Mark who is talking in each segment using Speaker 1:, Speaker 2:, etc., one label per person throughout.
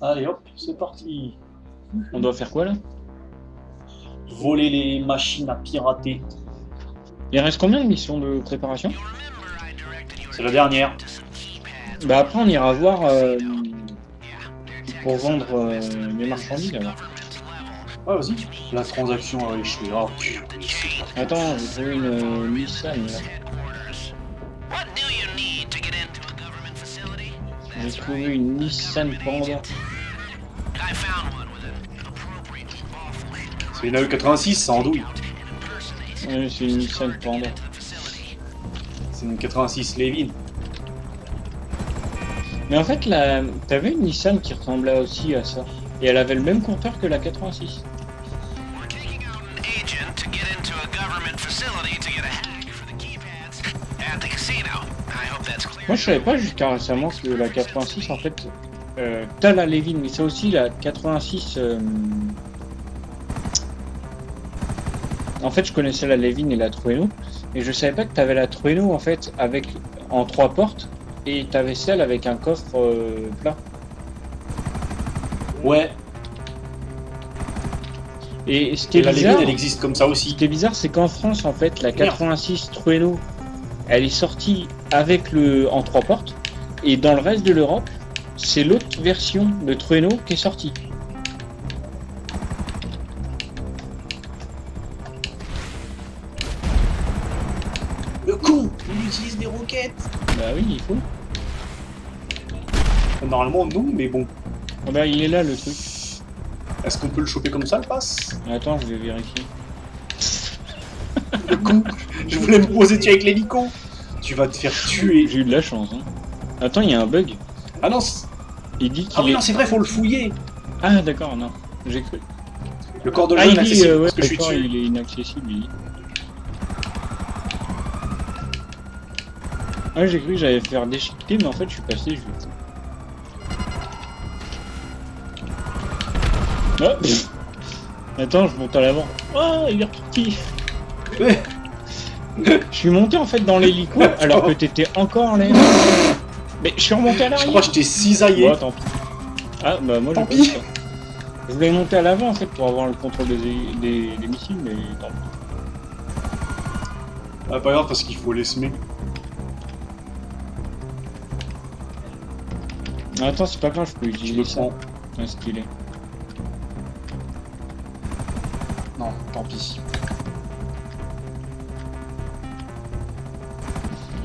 Speaker 1: Allez hop, c'est parti.
Speaker 2: On doit faire quoi là?
Speaker 1: Voler les machines à pirater.
Speaker 2: Il reste combien de missions de préparation?
Speaker 1: C'est la dernière.
Speaker 2: Bah après on ira voir pour vendre les marchandises alors.
Speaker 1: Ouais, vas-y. La transaction a échoué. Ah, putain.
Speaker 2: Attends, j'ai trouvé une Nissan là. J'ai trouvé une Nissan Panda.
Speaker 1: C'est une AE86, ça andouille.
Speaker 2: Ouais, c'est une Nissan Panda.
Speaker 1: C'est une 86 Levin.
Speaker 2: Mais en fait, là, t'avais une Nissan qui ressemblait aussi à ça. Et elle avait le même compteur que la 86. Moi, je savais pas jusqu'à récemment que la 86, en fait, t'as la Levin, mais c'est aussi la 86. En fait, je connaissais la Levin et la Trueno, et je savais pas que t'avais la Trueno en fait avec en 3 portes, et t'avais celle avec un coffre plat.
Speaker 1: Ouais.
Speaker 2: Et ce qui
Speaker 1: Et
Speaker 2: est
Speaker 1: la
Speaker 2: bizarre,
Speaker 1: Levin, elle existe comme ça
Speaker 2: ce
Speaker 1: aussi.
Speaker 2: qui est bizarre, c'est qu'en France, en fait, la 86 Trueno, elle est sortie avec le en 3 portes, et dans le reste de l'Europe, c'est l'autre version de Trueno qui est sortie.
Speaker 1: Le con, il utilise des roquettes.
Speaker 2: Bah oui, il faut.
Speaker 1: Normalement, non, mais bon.
Speaker 2: Ah bah il est là le truc.
Speaker 1: Est-ce qu'on peut le choper comme ça, le pass?
Speaker 2: Attends, je vais vérifier.
Speaker 1: Le con. Je voulais me poser dessus avec l'hélico. Tu vas te faire tuer.
Speaker 2: J'ai eu de la chance. Hein. Attends, il y a un bug.
Speaker 1: Ah non,
Speaker 2: Il dit
Speaker 1: ah
Speaker 2: qu'il
Speaker 1: oui,
Speaker 2: est...
Speaker 1: non, c'est vrai, faut le fouiller.
Speaker 2: Ah d'accord, non. J'ai cru.
Speaker 1: Le corps de
Speaker 2: Ah,
Speaker 1: jeu
Speaker 2: il
Speaker 1: est
Speaker 2: dit,
Speaker 1: inaccessible
Speaker 2: ouais,
Speaker 1: parce que je suis
Speaker 2: d'accord,
Speaker 1: dessus.
Speaker 2: il est inaccessible, lui. Ah, j'ai cru que j'allais faire déchiqueter, mais en fait, je suis passé juste. Ah, attends, je monte à l'avant. Oh, il est reparti. Je suis monté en fait dans l'hélico alors que t'étais encore en l'air. Mais je suis remonté à
Speaker 1: Je
Speaker 2: l'arrière.
Speaker 1: crois que je t'ai cisaillé.
Speaker 2: Bon, tant pis. Ah, bah moi,
Speaker 1: Tant
Speaker 2: j'ai
Speaker 1: pis.
Speaker 2: pas ça. Je voulais monter à l'avant en fait pour avoir le contrôle des missiles, mais tant pis.
Speaker 1: Ah, pas grave parce qu'il faut les semer.
Speaker 2: Attends, c'est pas grave, je peux
Speaker 1: Je
Speaker 2: utiliser
Speaker 1: le
Speaker 2: ça.
Speaker 1: prends.
Speaker 2: Un stylet.
Speaker 1: Non, tant pis.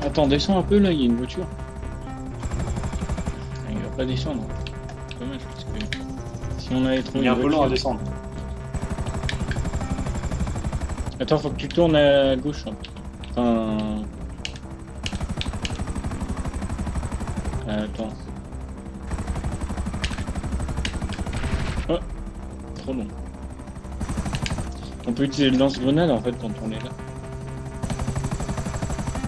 Speaker 2: Attends, descends un peu là, il y a une voiture. Ah, il va pas descendre. C'est dommage parce que si on avait trouvé
Speaker 1: Il est un
Speaker 2: une
Speaker 1: peu long à
Speaker 2: voiture...
Speaker 1: descendre.
Speaker 2: Attends, faut que tu tournes à gauche. Hein. Enfin... Attends. Oh, trop long. On peut utiliser le lance-grenade en fait quand on est là.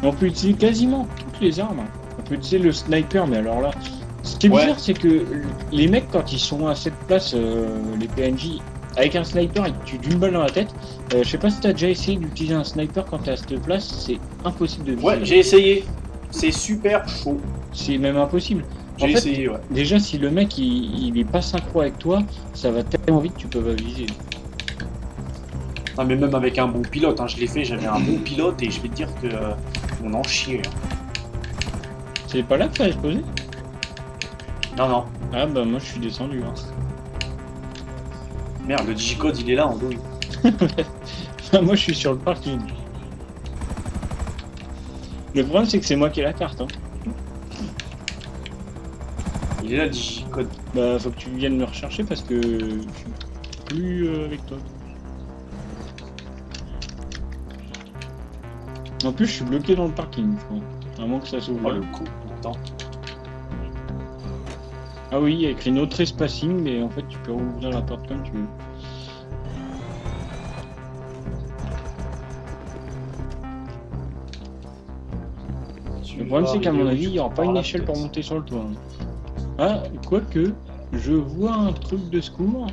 Speaker 2: On peut utiliser quasiment toutes les armes. On peut utiliser le sniper, mais alors là... Ce qui est bizarre, c'est que les mecs, quand ils sont à cette place, les PNJ, avec un sniper, ils te tuent d'une balle dans la tête. Je sais pas si t'as déjà essayé d'utiliser un sniper quand t'es à cette place, c'est impossible de viser.
Speaker 1: Ouais, j'ai essayé. C'est super chaud.
Speaker 2: C'est même impossible. En
Speaker 1: J'ai
Speaker 2: fait,
Speaker 1: essayé, ouais.
Speaker 2: déjà, si le mec il est pas synchro avec toi, ça va tellement vite que tu peux pas viser.
Speaker 1: Non, mais même avec un bon pilote, hein, je l'ai fait, j'avais un bon pilote et je vais te dire que on en chie. Hein.
Speaker 2: C'est pas là que fallait se poser?
Speaker 1: Non, non.
Speaker 2: Ah bah moi je suis descendu. Hein.
Speaker 1: Merde, le digicode il est là en douille.
Speaker 2: Moi je suis sur le parking. Le problème c'est que c'est moi qui ai la carte. Hein.
Speaker 1: Il est là le digicode.
Speaker 2: Bah faut que tu viennes me rechercher parce que je suis plus avec toi. En plus je suis bloqué dans le parking, je crois. À moins que ça s'ouvre.
Speaker 1: Oh le con, attends.
Speaker 2: Ah oui, il y a écrit no trespassing, mais en fait tu peux ouvrir la porte comme tu veux. Le problème c'est qu'à mon avis, il n'y aura pas une échelle pour monter sur le toit. Hein. Ah, quoique, je vois un truc de secours,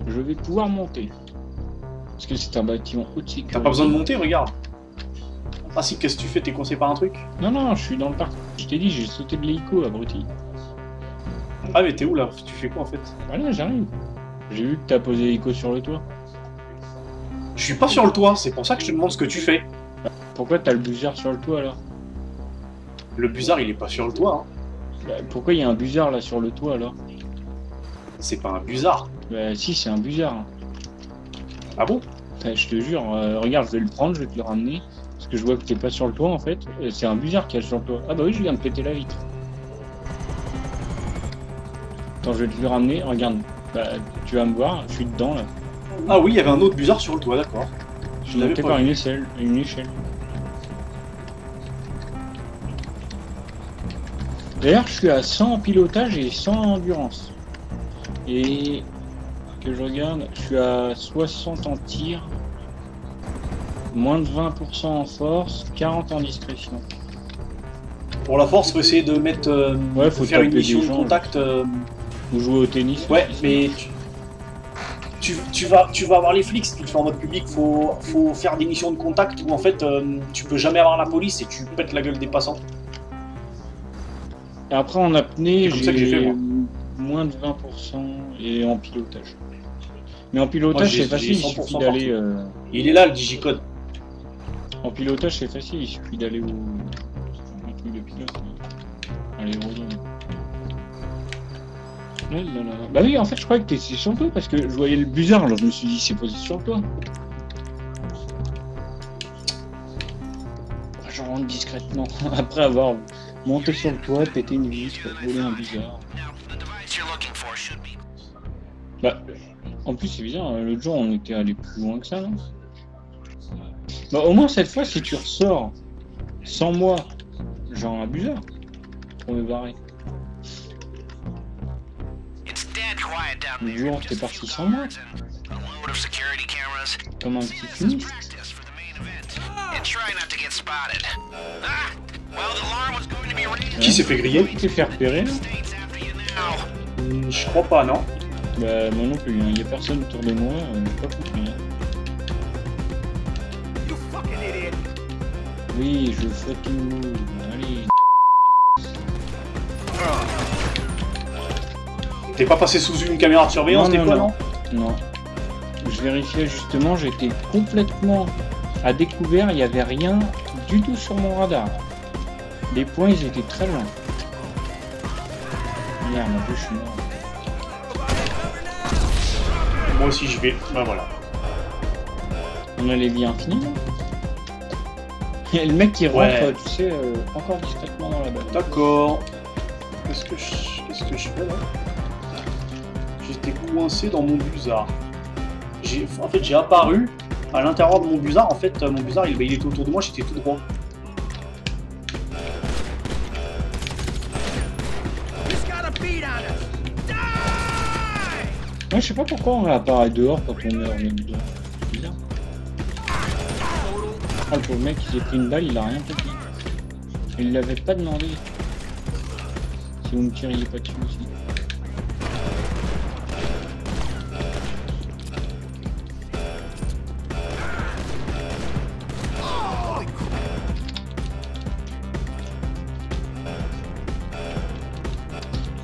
Speaker 2: je vais pouvoir monter. Parce que c'est un bâtiment haute sécurité.
Speaker 1: T'as pas besoin de monter, regarde. Ah si, qu'est-ce que tu fais? T'es coincé par un truc?
Speaker 2: Non, non, je suis dans le parc. Je t'ai dit, j'ai sauté de l'hélico, abruti.
Speaker 1: Ah mais t'es où là? Tu fais quoi en fait?
Speaker 2: Ah là, j'arrive. J'ai vu que t'as posé l'hélico sur le toit.
Speaker 1: Je suis pas sur le toit, c'est pour ça que je te demande ce que tu fais.
Speaker 2: Pourquoi t'as le buzzard sur le toit alors?
Speaker 1: Le buzzard il est pas sur le toit, hein.
Speaker 2: Bah, pourquoi il y a un buzzard là sur le toit alors?
Speaker 1: C'est pas un buzzard.
Speaker 2: Bah si, c'est un buzzard.
Speaker 1: Ah bon?
Speaker 2: Enfin, je te jure, regarde, je vais le prendre, je vais te le ramener. Parce que je vois que t'es pas sur le toit en fait. C'est un buzzard qui est sur le toit. Ah bah oui, je viens de péter la vitre. Attends, je vais te le ramener, regarde. Bah, tu vas me voir, je suis dedans là.
Speaker 1: Ah oui, il y avait un autre buzzard sur le toit, d'accord.
Speaker 2: Je suis monté par une échelle. D'ailleurs, je suis à 100 en pilotage et 100 en endurance. Et que je regarde, je suis à 60 en tir, moins de 20% en force, 40 en discrétion.
Speaker 1: Pour la force, faut essayer de mettre.
Speaker 2: Ouais, faut
Speaker 1: faire une
Speaker 2: taper
Speaker 1: mission
Speaker 2: des
Speaker 1: de
Speaker 2: gens,
Speaker 1: contact.
Speaker 2: Ou jouer au tennis.
Speaker 1: Ouais,
Speaker 2: aussi.
Speaker 1: mais tu vas avoir les flics si tu le fais en mode public. Faut faire des missions de contact où en fait tu peux jamais avoir la police et tu pètes la gueule des passants.
Speaker 2: Et après en apnée,
Speaker 1: C'est comme ça que j'ai fait,
Speaker 2: j'ai
Speaker 1: moi.
Speaker 2: moins de 20% et en pilotage. Mais en pilotage,
Speaker 1: Moi, j'ai
Speaker 2: c'est facile, il
Speaker 1: 100%
Speaker 2: suffit d'aller.
Speaker 1: Il est là le digicode.
Speaker 2: En pilotage, c'est facile, il suffit d'aller au truc de pilote. À l'aérodrome. Là, là, là. Bah oui, en fait, je croyais que t'étais sur le toit parce que je voyais le buzzard, alors je me suis dit, c'est posé sur le toit. Je rentre discrètement, après avoir monté sur le toit, pété une vitre, volé un buzzard. Bah, en plus, c'est bizarre, l'autre jour, on était allé plus loin que ça, non? Bah, au moins, cette fois, si tu ressors sans moi, genre un buzzard, pour me barrer. Le jour, t'es parti sans moi. Comme un petit fini.
Speaker 1: Qui s'est fait griller?
Speaker 2: Tu t'es fait repérer là?
Speaker 1: Je crois pas, non.
Speaker 2: Bah, moi non plus, il y a personne autour de moi, j'ai pas compris. Oui, je fucking move, allez.
Speaker 1: T'es pas passé sous une caméra de surveillance des fois, non?
Speaker 2: Non. Je vérifiais justement, j'étais complètement à découvert, il n'y avait rien du tout sur mon radar. Les points, ils étaient très loin. Merde, en plus, je suis mort.
Speaker 1: Moi aussi, je vais. Bah voilà.
Speaker 2: On a les vies infinies. Et le mec qui rentre,
Speaker 1: Ouais.
Speaker 2: tu sais, encore discrètement dans la balle.
Speaker 1: D'accord. Qu'est-ce que je fais là? J'étais coincé dans mon buzzard. En fait, j'ai apparu à l'intérieur de mon buzzard. En fait, mon buzzard, il était autour de moi, j'étais tout droit.
Speaker 2: Ouais, je sais pas pourquoi on apparaît dehors quand on meurt même dedans. C'est bizarre. Ah, le pauvre mec, il s'est pris une balle, il a rien compris. Il l'avait pas demandé. Si vous me tiriez pas dessus aussi.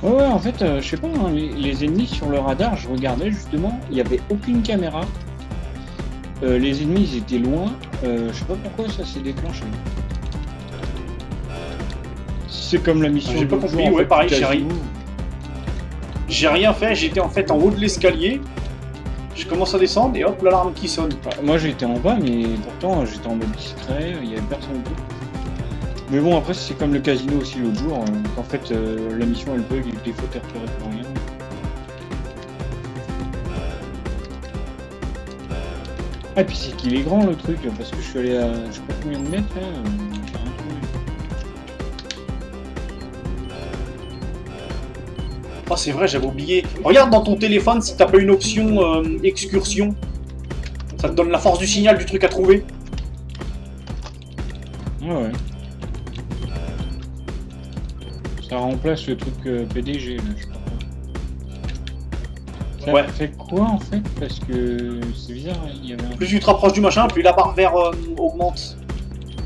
Speaker 2: Ouais, en fait, je sais pas, hein, les ennemis sur le radar, je regardais justement, il n'y avait aucune caméra. Les ennemis, ils étaient loin. Je sais pas pourquoi ça s'est déclenché. C'est comme la mission.
Speaker 1: J'ai pas
Speaker 2: de
Speaker 1: compris,
Speaker 2: jour, en
Speaker 1: ouais,
Speaker 2: fait,
Speaker 1: pareil,
Speaker 2: du casino.
Speaker 1: J'ai rien fait, j'étais en fait en haut de l'escalier. Je commence à descendre et hop, l'alarme qui sonne.
Speaker 2: Enfin, moi j'étais en bas, mais pourtant j'étais en mode discret, il y avait personne autour. Mais bon, après c'est comme le casino aussi l'autre jour, en fait la mission elle bug et des fois t'es repéré pour rien. Ah, et puis c'est qu'il est grand le truc, parce que je suis allé à je sais pas combien de mètres là, j'ai rien trouvé.
Speaker 1: Ah, c'est vrai, j'avais oublié. Regarde dans ton téléphone si t'as pas une option excursion. Ça te donne la force du signal du truc à trouver.
Speaker 2: Ouais. Ça remplace le truc PDG là, je sais pas. Ça
Speaker 1: Ouais.
Speaker 2: fait quoi en fait? Parce que c'est bizarre, il y avait un...
Speaker 1: Plus tu te rapproches du machin, plus la barre vert augmente.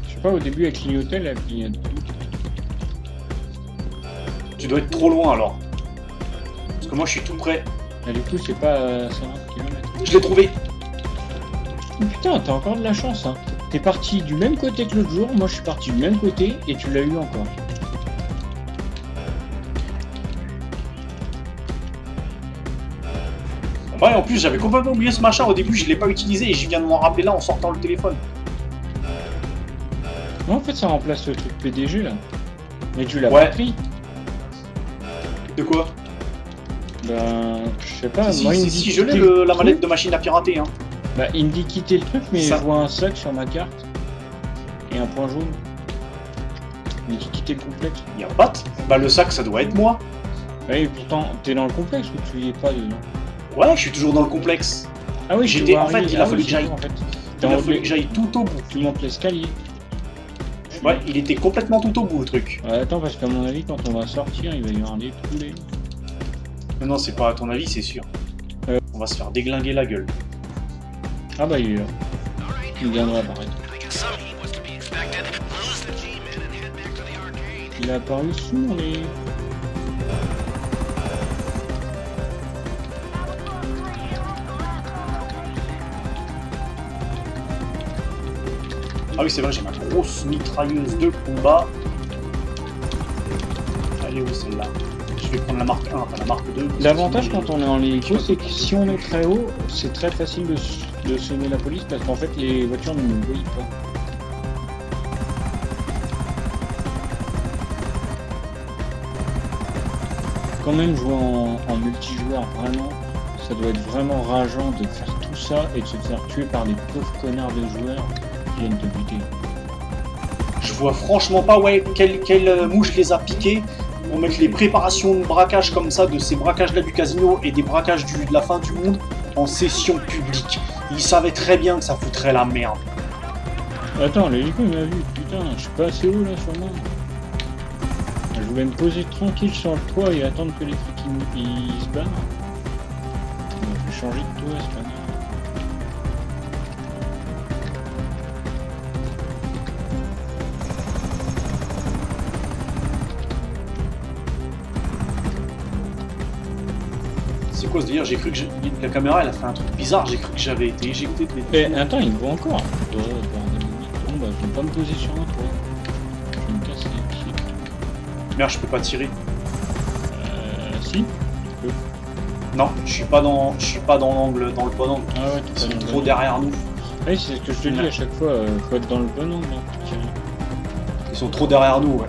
Speaker 2: Je sais pas, au début elle clignotait, elle clignote.
Speaker 1: Tu dois être trop loin alors. Parce que moi je suis tout près.
Speaker 2: Ah, du coup, c'est pas 50 km.
Speaker 1: Je l'ai trouvé.
Speaker 2: Oh, putain, t'as encore de la chance, hein. T'es parti du même côté que l'autre jour, moi je suis parti du même côté et tu l'as eu encore.
Speaker 1: Ouais, en plus j'avais complètement oublié ce machin au début, je l'ai pas utilisé et je viens de m'en rappeler là en sortant le téléphone.
Speaker 2: Non, en fait ça remplace le truc PDG là. Mais tu l'as
Speaker 1: Ouais.
Speaker 2: pas pris.
Speaker 1: De quoi?
Speaker 2: Ben, je sais pas,
Speaker 1: Si,
Speaker 2: moi
Speaker 1: si,
Speaker 2: il me
Speaker 1: si,
Speaker 2: dit
Speaker 1: je l'ai
Speaker 2: quitter
Speaker 1: la
Speaker 2: le
Speaker 1: manette
Speaker 2: truc.
Speaker 1: de machine à pirater. Hein.
Speaker 2: Bah, il me dit quitter le truc, mais
Speaker 1: Ça.
Speaker 2: je vois un sac sur ma carte et un point jaune. Il me dit quitter le complexe.
Speaker 1: Y a pas de... Bah le sac ça doit être moi.
Speaker 2: Ouais, et pourtant, t'es dans le complexe ou tu y es pas dedans?
Speaker 1: Ouais, je suis toujours dans le complexe.
Speaker 2: Ah oui, je te
Speaker 1: J'étais
Speaker 2: vois
Speaker 1: en fait,
Speaker 2: arriver.
Speaker 1: il a
Speaker 2: Ah
Speaker 1: fallu
Speaker 2: oui,
Speaker 1: que
Speaker 2: c'est
Speaker 1: j'aille.
Speaker 2: tout, en fait.
Speaker 1: Il
Speaker 2: T'es
Speaker 1: a
Speaker 2: en
Speaker 1: fallu
Speaker 2: haut,
Speaker 1: que j'aille tout au bout.
Speaker 2: tu montes l'escalier.
Speaker 1: Ouais, il était complètement tout au bout le truc.
Speaker 2: Ouais, attends, parce qu'à mon avis, quand on va sortir, il va y avoir des poulets.
Speaker 1: Mais non, c'est pas à ton avis, c'est sûr. On va se faire déglinguer la gueule.
Speaker 2: Ah bah, il est là. Il viendra apparaître. Il est apparu sous mon nez.
Speaker 1: Ah oui, c'est vrai, j'ai ma grosse mitrailleuse de combat. Elle est où celle-là? Je vais prendre la marque 1, pas la marque 2.
Speaker 2: L'avantage quand on est en hélico, c'est que si on est très haut, c'est très facile de semer la police parce qu'en fait les voitures ne nous voient pas. Quand même jouer en multijoueur, vraiment, ça doit être vraiment rageant de faire tout ça et de se faire tuer par des pauvres connards de joueurs qui viennent te buter.
Speaker 1: Je vois franchement pas ouais, quelle mouche les a piqués pour mettre les préparations de braquage comme ça, de ces braquages-là du casino et des braquages de la fin du monde en session publique. Ils savaient très bien que ça foutrait la merde.
Speaker 2: Attends, l'hélico il m'a vu, putain, je suis pas assez haut là sur moi. Je voulais me poser tranquille sur le toit et attendre que les flics ils se barrent. Je vais changer de toit, c'est pas grave.
Speaker 1: C'est quoi ce délire? J'ai cru que la caméra elle a fait un truc bizarre, j'ai cru que j'avais été éjecté de
Speaker 2: Eh, attends, il me voit encore. Oh, bordel de merde. Bon, bah, je vais pas me poser sur un toit. Je vais me casser les pieds.
Speaker 1: Merde, je peux pas tirer.
Speaker 2: Si.
Speaker 1: Non, je suis pas dans l'angle, dans le bon angle.
Speaker 2: Ah ouais,
Speaker 1: Ils
Speaker 2: tu
Speaker 1: sont
Speaker 2: pas
Speaker 1: trop derrière nous.
Speaker 2: Oui, c'est ce que je te dis à chaque fois, faut être dans le bon angle. Hein, pour tirer.
Speaker 1: Ils sont trop derrière nous, ouais.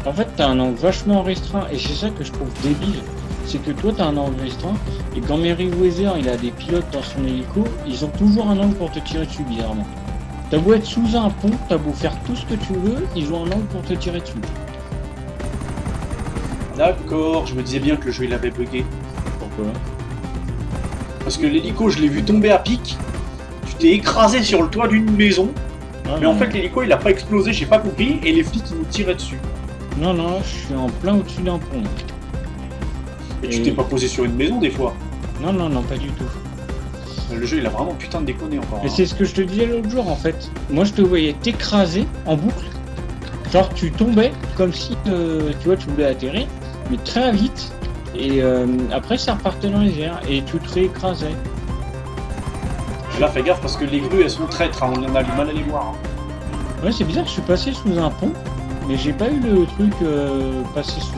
Speaker 2: En fait, t'as un angle vachement restreint, et c'est ça que je trouve débile. C'est que toi, t'as un angle restreint, et quand Merryweather il a des pilotes dans son hélico, ils ont toujours un angle pour te tirer dessus, bizarrement. T'as beau être sous un pont, t'as beau faire tout ce que tu veux, ils ont un angle pour te tirer dessus.
Speaker 1: D'accord, je me disais bien que le jeu il avait bugué.
Speaker 2: Pourquoi?
Speaker 1: Parce que l'hélico, je l'ai vu tomber à pic. Tu t'es écrasé sur le toit d'une maison.
Speaker 2: Ah,
Speaker 1: Mais en fait, l'hélico il a pas explosé, j'ai pas compris. Et les flics ils nous tiraient dessus.
Speaker 2: Non, non, je suis en plein au-dessus d'un pont.
Speaker 1: Et tu t'es pas posé sur une maison des fois.
Speaker 2: Non, non, non, pas du tout.
Speaker 1: Le jeu il a vraiment putain de déconné encore.
Speaker 2: Et
Speaker 1: Hein.
Speaker 2: c'est ce que je te disais l'autre jour en fait. Moi je te voyais t'écraser en boucle. Genre tu tombais comme si tu vois tu voulais atterrir, mais très vite. Et après ça repartait dans les airs et tu te réécrasais.
Speaker 1: Là, fais gaffe parce que les grues elles sont traîtres, hein. On en a du mal à les voir. Hein.
Speaker 2: Ouais, c'est bizarre, je suis passé sous un pont, mais j'ai pas eu le truc passer sous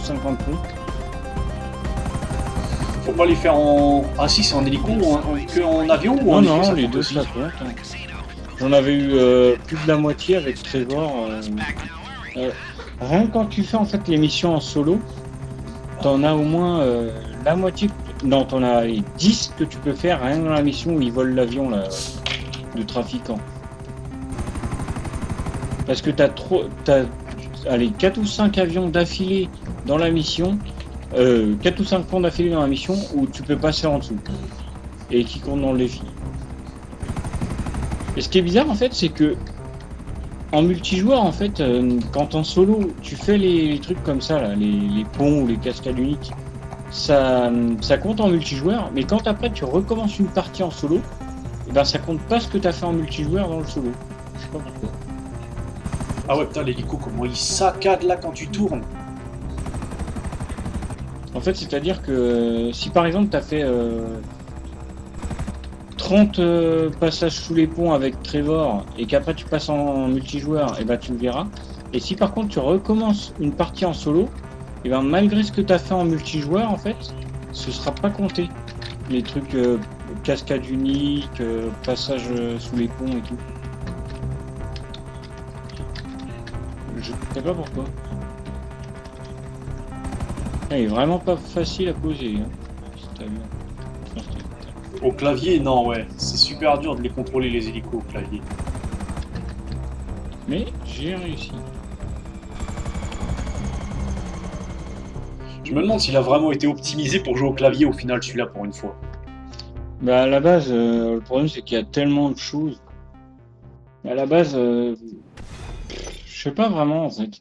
Speaker 2: 50 ponts.
Speaker 1: Faut pas les faire en. Ah si, c'est en hélico ou que en avion ou en
Speaker 2: Non,
Speaker 1: hélico,
Speaker 2: non,
Speaker 1: ça
Speaker 2: les
Speaker 1: compte
Speaker 2: deux
Speaker 1: aussi.
Speaker 2: ça compte. Hein. J'en avais eu plus de la moitié avec Trevor. Rien que quand tu fais en fait les missions en solo, t'en as au moins la moitié. Non, t'en as les 10 que tu peux faire rien que dans la mission où ils volent l'avion là, de trafiquant. Parce que t'as 4 ou 5 avions d'affilée dans la mission, 4 ou 5 ponts d'affilée dans la mission où tu peux passer en dessous et qui comptent dans le défi. Et ce qui est bizarre en fait, c'est que en multijoueur en fait, quand en solo tu fais les trucs comme ça, là, les ponts ou les cascades uniques, ça compte en multijoueur, mais quand après tu recommences une partie en solo, et ben ça compte pas ce que tu as fait en multijoueur dans le solo. Je sais pas pourquoi.
Speaker 1: Ah ouais, putain, l'hélico, comment il saccade là quand tu tournes.
Speaker 2: En fait, c'est-à-dire que si par exemple tu as fait 30 passages sous les ponts avec Trevor et qu'après tu passes en multijoueur, et ben tu le verras. Et si par contre tu recommences une partie en solo, et ben malgré ce que tu as fait en multijoueur, en fait, ce sera pas compté. Les trucs cascade unique, passage sous les ponts et tout. Je sais pas pourquoi. Il est vraiment pas facile à poser. Hein. Si t'as vu.
Speaker 1: Au clavier, non, ouais. C'est super dur de les contrôler, les hélicos, au clavier.
Speaker 2: Mais j'ai réussi.
Speaker 1: Je me demande s'il a vraiment été optimisé pour jouer au clavier au final, celui-là, pour une fois.
Speaker 2: Bah à la base, le problème c'est qu'il y a tellement de choses. À la base, je sais pas vraiment en fait.